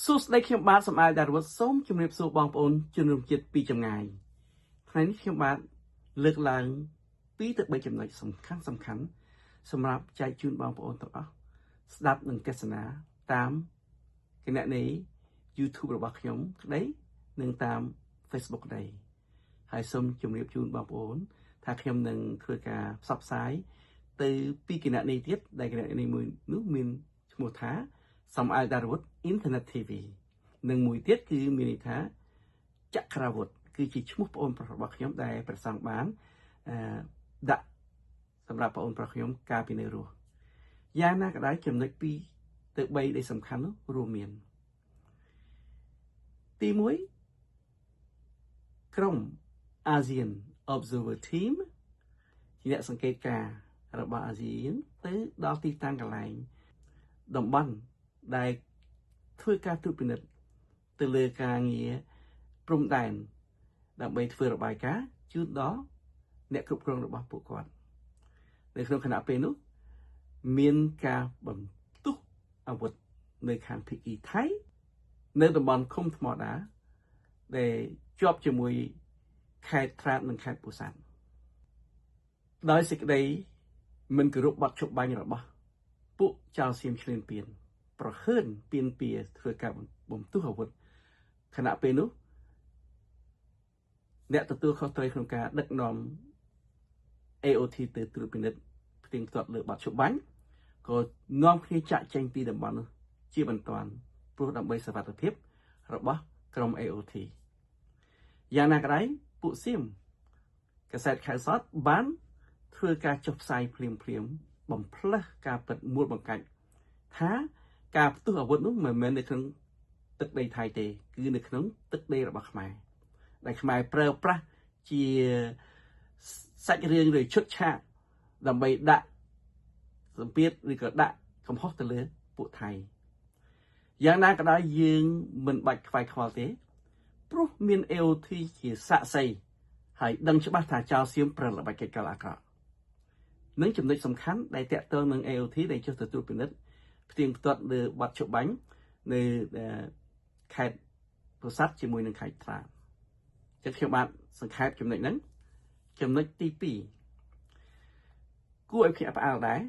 សួស្តីខ្ញុំបាទសម្អាតដារវត្តសូមជម្រាបសួរបងប្អូនជនរួមជាតិពីចម្ងាយថ្ងៃនេះខ្ញុំបាទលើកឡើង2ទៅ3ចំណុចសំខាន់សម្រាប់ចែកជូនបងប្អូនទាំងអស់ស្ដាប់និងទស្សនាតាមគណនី YouTube របស់ខ្ញុំក្តីនិងតាម Facebook ក្តីហើយសូមជម្រាបជូនបងប្អូនថាខ្ញុំនឹងធ្វើការផ្សព្វផ្សាយទៅពីគណនីទៀតដែលគណនីមួយនោះមានឈ្មោះថាសំអាលដារវុធ Internet TV និងមួយទៀតគឺមានន័យថាចក្រាវុធគឺជាឈ្មោះប្អូនប្រុសរបស់ខ្ញុំដែលប្រសង់បានដាក់សម្រាប់ប្អូនប្រុសខ្ញុំកាលពីនៅរស់យ៉ាងណាក៏ដោយចំណុច2ទៅ3ដែលសំខាន់នោះរួមមានទី1ក្រុម ASEAN Observer Team ជាអ្នកសង្កេតការណ៍របស់ ASEAN ទៅដល់ទីតាំងកន្លែងតំបន់ដែលធ្វើការត្រួតពិនិត្យទៅលើការងារព្រំដែនដើម្បីធ្វើរបាយការណ៍ជូនដល់អ្នកគ្រប់គ្រងរបស់ពួកគាត់នៅក្នុងគណៈពេលនោះមានការបន្ទុះអាវុធនៅខាងភាគីថៃនៅតំបន់ឃុំថ្មដាដែលជាប់ជាមួយខេត្តត្រាតនិងខេត្តពោធិ៍សាត់ដោយសេចក្តីមិនគោរពបទជប់បាញ់របស់ពួកចៅសៀមឈ្លានពានប្រហើនពៀនពៀធ្វើការបំទុះអាវុធខណៈពេលនោះអ្នកទទួលខុសត្រូវក្នុងការដឹកនាំ AOT ទៅត្រួតពិនិត្យផ្ទៀងផ្ទាត់លើបទជប់បាញ់ក៏នាំគ្នាចាក់ចេញពីតំបន់នោះជាបន្ទាន់ព្រោះដើម្បីសុវត្ថិភាពរបស់ក្រុម AOT យ៉ាងណាក៏ដោយពួកសៀមកាសែតខៅសតបានធ្វើការចុះផ្សាយភ្លាមបំផ្លើសការពិតមូលបង្កាច់ថាការផ្ទុះអាវុធនោះមិនមែននៅក្នុងទឹកដីថៃទេគឺនៅក្នុងទឹកដីរបស់ខ្មែរដែលខ្មែរប្រើប្រាស់ជាសាច់រឿងឬឈុតឆាកដើម្បីដាក់សម្ពាធឬក៏ដាក់កំហុសទៅលើពួកថៃយ៉ាងណាក៏ដោយយើងមិនបាច់ខ្វាយខ្វល់ទេព្រោះមាន AOT ជាសាក្សីហើយដឹងច្បាស់ថាចៅសៀមប្រើល្បិចកិច្ចការអាក្រក់នឹងចំណុចសំខាន់ដែលតាក់ទងនឹង AOT ដែលចុះទៅត្រួតពិនិត្យផ្ទៀងផ្ទាត់លើបទជប់បាញ់នៅខេត្តពោធិ៍សាត់ជាមួយនឹងខេត្តត្រាតចឹងខ្ញុំបាទសង្ខេបចំណុចហ្នឹងចំណុចទី2គួរឲ្យភ្ញាក់ផ្អើលដែរ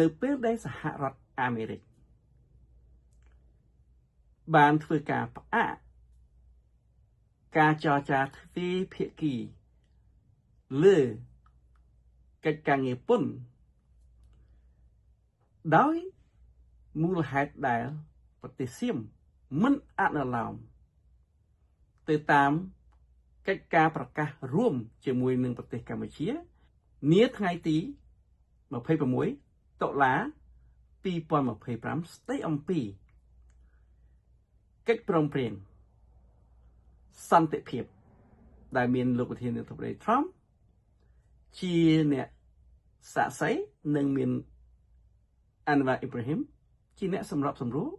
នៅពេលដែលសហរដ្ឋអាមេរិកបានធ្វើការផ្អាកការចរចាទ្វេភាគីលើកិច្ចការងារពន្ធដោយមូលហេតុដែលប្រទេសសៀមមិនអនុលោមទៅតាមកិច្ចការប្រកាសរួមជាមួយនឹងប្រទេសកម្ពុជានាថ្ងៃទី26តុលា2025ស្ដីអំពីកិច្ចព្រមព្រៀងសន្តិភាពដែលមានលោកប្រធានាធិបតី Trump ជាអ្នកសាក្សីនិងមាន Anwar Ibrahim ជាអ្នកសម្របសម្រួល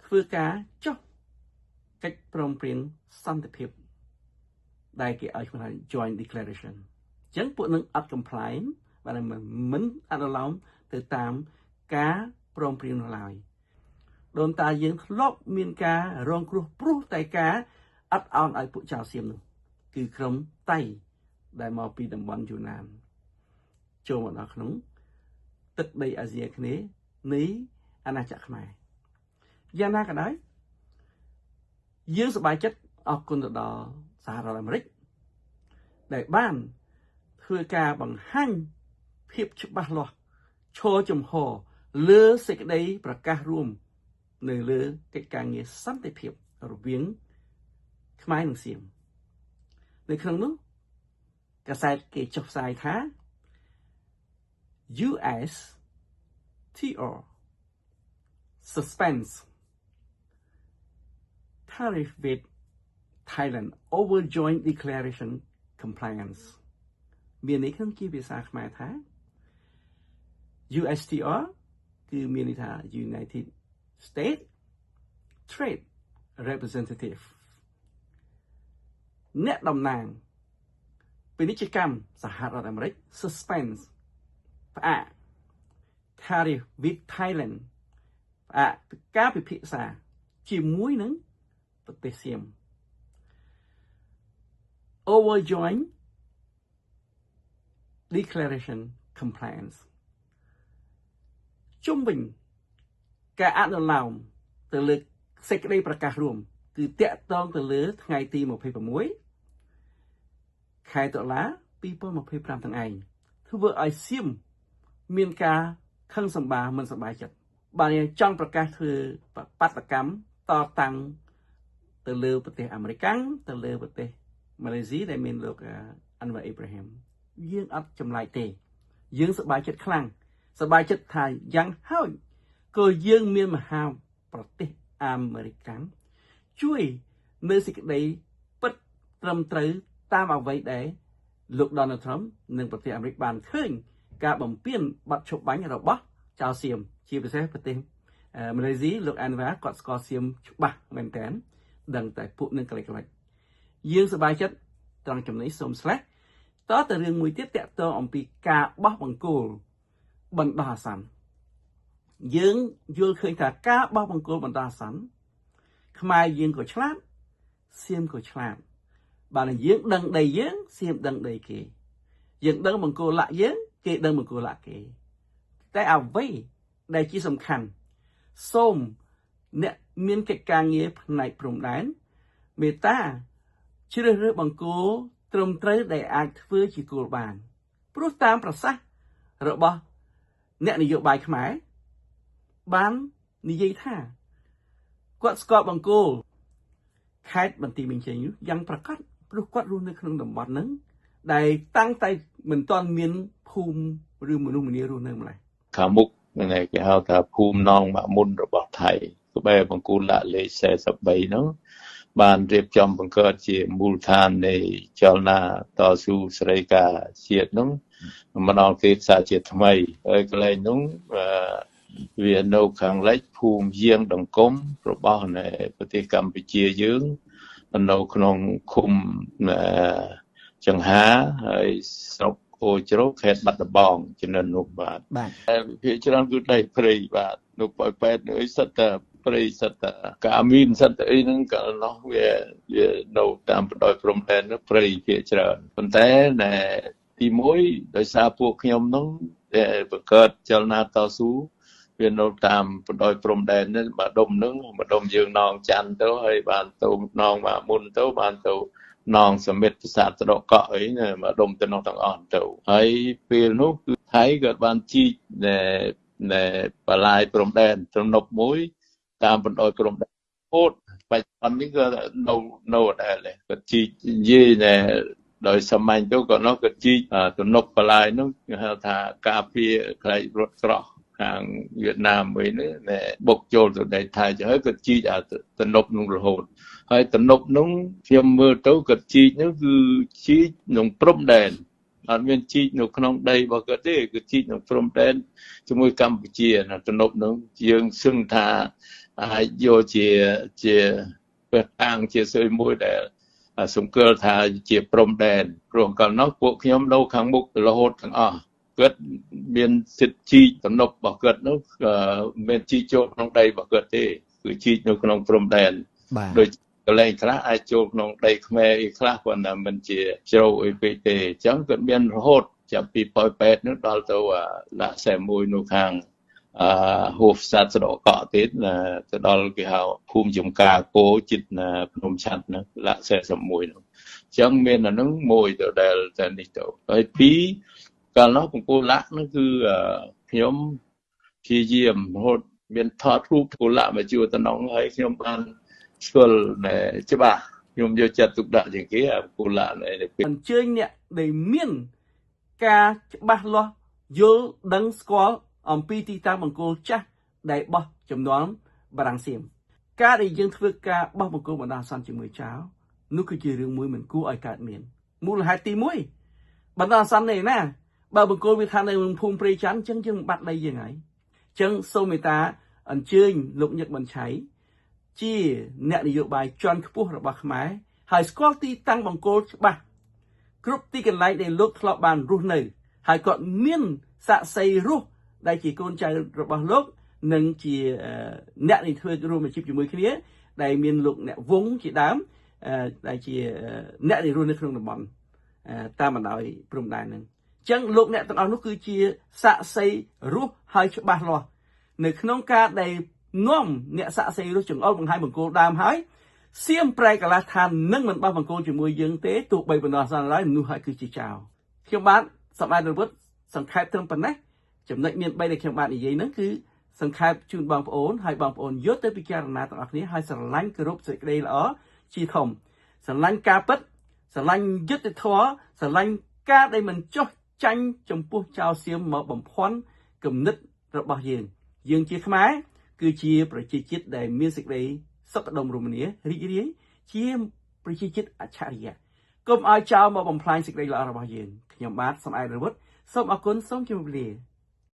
ធ្វើការចុះកិច្ចព្រមព្រៀងសន្តិភាពដែលគេឲ្យឈ្មោះថា Joint Declaration អញ្ចឹងពួកនឹងអត់ comply បាទមិនអនុលោមទៅតាមការព្រមព្រៀងនោះឡើយដូនតាយើងធ្លាប់មានការរងគ្រោះព្រោះតែការអត់ឱនឲ្យពួកចៅសៀមនោះគឺក្រុមតៃដែលមកពីតំបន់យូណានចូលមកដល់ក្នុងទឹកដីអាស៊ីអាគ្នេយ៍នៃអាណាចក្រខ្មែរយ៉ាងណាក៏ដោយយើងសប្បាយចិត្តអរគុណទៅដល់សហរដ្ឋអាមេរិកដែលបានធ្វើការបង្ហាញភាពច្បាស់លាស់ឈរចំហលើសេចក្តីប្រកាសរួមនៅលើកិច្ចការងារសន្តិភាពរវាងខ្មែរនិងសៀមនៅក្នុងនោះកាសែតគេចុះផ្សាយថា US TR suspends tariff with Thailand over joint declaration compliance មានន័យក្នុងជាភាសាខ្មែរថា USTR គឺមានន័យថា United States Trade Representative អ្នកតំណាងពាណិជ្ជកម្មសហរដ្ឋអាមេរិក suspends ផ្អាក tariff with Thailand ផ្អាកការពិភាក្សា ជាមួយនឹងប្រទេសសៀម overjoin declaration compliance ជុំវិញការអនុលោមទៅលើសេចក្តីប្រកាសរួមគឺតាក់ទងទៅលើថ្ងៃទី26ខែតុលា2025ទាំងឯងធ្វើឲ្យសៀមមានការខឹងសម្បាមិនសប្បាយចិត្តបានចង់ប្រកាសធ្វើបាតកម្មតតាំងទៅលើប្រទេសអាមេរិកទៅលើប្រទេសម៉ាឡេស៊ីដែលមានលោកអានវ៉ាអេប្រាហាំយើងអត់ចម្លែកទេយើងសប្បាយចិត្តខ្លាំងសប្បាយចិត្តថាយ៉ាងហើយក៏យើងមានមហាប្រទេសអាមេរិកជួយនៅសេចក្តីពិតត្រឹមត្រូវតាមអ្វីដែលលោក Donald Trump និងប្រទេសអាមេរិកបានឃើញការបំពានបាត់ឈប់បាញ់របស់ចៅសៀមជាពិសេសប្រទេសម៉ាឡេស៊ីលោកអានវ៉ាគាត់ស្គាល់សៀមច្បាស់មែនតើដឹងតែពួកនឹងក្លែកក្លាច់យើងសប្បាយចិត្តត្រង់ចំណុចសូមស្លេះតទៅរឿងមួយទៀតតាក់ទងអំពីការបោះបង្គោលបណ្ដោះអាសន្នយើងយល់ឃើញថាការបោះបង្គោលបណ្ដោះអាសន្នខ្មែរយើងក៏ឆ្លាតសៀមក៏ឆ្លាតបានយើងដឹងដីយើងសៀមដឹងដីគេយើងដឹងបង្គោលលាក់យើងគេដឹងបង្គោលលាក់គេតែអ្វីដែលជាសំខាន់សូមអ្នកមានកិច្ចការងារផ្នែកព្រំដែនមេត្តាជ្រើសរើសបង្គោលត្រឹមត្រូវដែលអាចធ្វើជាគោលបានព្រោះតាមប្រសាសន៍របស់អ្នកនយោបាយខ្មែរបាននិយាយថាគាត់ស្គាល់បង្គោលខេត្តបន្ទាយមានជ័យយ៉ាងប្រកាសព្រោះគាត់រស់នៅក្នុងតំបន់ហ្នឹងដែលតាំងតែមិនទាន់មានភូមិឬមនុស្សម្នារស់នៅម្ល៉េះខាងមុខហ្នឹងគេហៅថាភូមិនងម៉ាក់មុនរបស់ថៃក្បែរបង្គោលលាក់លេខ43ហ្នឹងបានរៀបចំបង្កើតជាមូលដ្ឋាននៃចលនាតស៊ូសេរីការជាតិហ្នឹងមកដល់គេផ្សារជាតិថ្មីហើយកន្លែងហ្នឹងវានៅខាងលិចភូមិយាងដង្គមរបស់នៃប្រទេសកម្ពុជាយើងនៅក្នុងឃុំចង្ហាហើយស្រុកអូជ្រោខេត្តបាត់ដំបងចំណិននោះបាទភាគច្រើនគឺដីព្រៃបាទនៅប៉ោយប៉ែតនៅសិតតែព្រៃសិតតែកាមីនសិតតែអីហ្នឹងក៏នោះវានៅតាមបណ្ដោយព្រំដែននោះព្រៃភាគច្រើនប៉ុន្តែទី1ដោយសារពួកខ្ញុំហ្នឹងដែលបង្កើតចលនាតស៊ូវានៅតាមបណ្ដោយព្រំដែននេះម្ដុំហ្នឹងម្ដុំយើងណងច័ន្ទទៅហើយបានទៅណងមកមុនទៅបានទៅនងសមិទ្ធប្រាសាទត្រកកអីម្ដុំទៅនោះទាំងអស់ទៅហើយពេលនោះគឺថៃក៏បានជីកនៅបលាយព្រំដែនទំនប់មួយតាមបណ្ដោយព្រំដែនហូតបច្ចុប្បន្ននេះក៏នៅដែរក៏ជីកនិយាយដោយសម័យទៅក៏នោះក៏ជីកទំនប់បលាយនោះគេហៅថាការពារខ្លាចរត់ក្រោះខាងវៀតណាមវិញនេះបុកចូលទៅដីថៃទៅហើយក៏ជីកទំនប់នោះរហូតហើយទំនប់នោះខ្ញុំមើលទៅក៏ជីកនោះគឺជីកក្នុងព្រំដែនអត់មានជីកនៅក្នុងដីរបស់គាត់ទេគឺជីកក្នុងព្រំដែនជាមួយកម្ពុជាទំនប់នោះយើងសឹងថាអាចយកជាពេលតាំងជាស្អីមួយដែលសង្កល់ថាជាព្រំដែនព្រោះកាលនោះពួកខ្ញុំនៅខាងមុខរហូតទាំងអស់គាត់មានសិទ្ធិជីកទំនប់របស់គាត់នោះមិនជីកចូលក្នុងដីរបស់គាត់ទេគឺជីកនៅក្នុងព្រំដែនដូចកន្លែងខ្លះអាចចូលក្នុងដីខ្មែរអីខ្លះប៉ុន្តែមិនជាជ្រៅអីពេកទេអញ្ចឹងគាត់មានរហូតចាប់ពីប៉ោយប៉ែតនោះដល់ទៅលាក់41នៅខាងហូបសាស្ត្រកកទៀតទៅដល់គេហៅភូមិចំការគោចិត្តភ្នំឆាត់នោះលាក់41នោះអញ្ចឹងមានអានឹងមួយទៅដែលតែនេះទៅហើយពីរកាលនោះបង្គោលលាក់នោះគឺខ្ញុំព្យាយាមរហូតមានថតរូបបង្គោលលាក់មកជួតំណងហើយខ្ញុំបានស្គាល់ច្បាស់ខ្ញុំយកចិត្តទុកដាក់ជាងគេបង្គោលលាក់អញ្ជើញអ្នកដែលមានការច្បាស់លាស់យល់ដឹងស្គាល់អំពីទីតាំងបង្គោលចាស់ដែលបោះចំនួនបារាំងសៀមការដែលយើងធ្វើការបោះបង្គោលបណ្ដោះអាសន្នជាមួយចៅនោះគឺជារឿងមួយមិនគួរឲ្យកើតមានមូលហេតុទី1បណ្ដោះអាសន្ននេះណាបើបង្គោលវាថានៅភូមិព្រៃច័ន្ទអញ្ចឹងយើងបាត់ដីយើងហើយអញ្ចឹងសូមមេត្តាអញ្ជើញលោកញឹកបញ្ឆៃជាអ្នកនយោបាយជាន់ខ្ពស់របស់ខ្មែរហើយស្គាល់ទីតាំងបង្គោលច្បាស់គ្រប់ទីកន្លែងដែលលោកធ្លាប់បានរស់នៅហើយគាត់មានសាក្សីរស់ដែលជាកូនចៅរបស់លោក នឹងជាអ្នកនេះធ្វើរួមអាជីពជាមួយគ្នាដែលមានលោកអ្នកវងជាដើមដែលជាអ្នកនេះរស់នៅក្នុងតំបន់តាមបណ្ដោយព្រំដែនហ្នឹងអញ្ចឹងលោកអ្នកទាំងអស់នោះគឺជាសាក្សីរស់ហើយច្បាស់លាស់នៅក្នុងការដែលនាំអ្នកសាក្សីរស់ចង្អុលបង្ហាញបង្គោលដើមហើយសៀមប្រែកលាស់ថានឹងមិនបោះបង្គោលជាមួយយើងទេទោះបីបណ្ដោះអាសន្នឡើយនោះហើយគឺជាចោលខ្ញុំបាទសម្ដេចព្រះពុទ្ធសង្ខេបត្រឹមប៉ុណ្ណេះចំណុចមាន3ដែលខ្ញុំបាទនិយាយហ្នឹងគឺសង្ខេបជូនបងប្អូនហើយបងប្អូនយកទៅពិចារណាទាំងអស់គ្នាហើយស្រឡាញ់គោរពសេចក្តីល្អជាធំស្រឡាញ់ការពិតស្រឡាញ់យុត្តិធម៌ស្រឡាញ់ការដែលមិនចោះចាញ់ចំពោះចៅសៀមមកបំភាន់គំនិតរបស់យើងជាខ្មែរគឺជាប្រជាជាតិដែលមានសេចក្តីសុខដុមរមនារីករាយជាប្រជាជាតិអច្ឆរិយៈកុំឲ្យចោលមកបំផ្លាញសេចក្តីល្អរបស់យើងខ្ញុំបាទសូមអរគុណសូមអរគុណសូមជម្រាបលា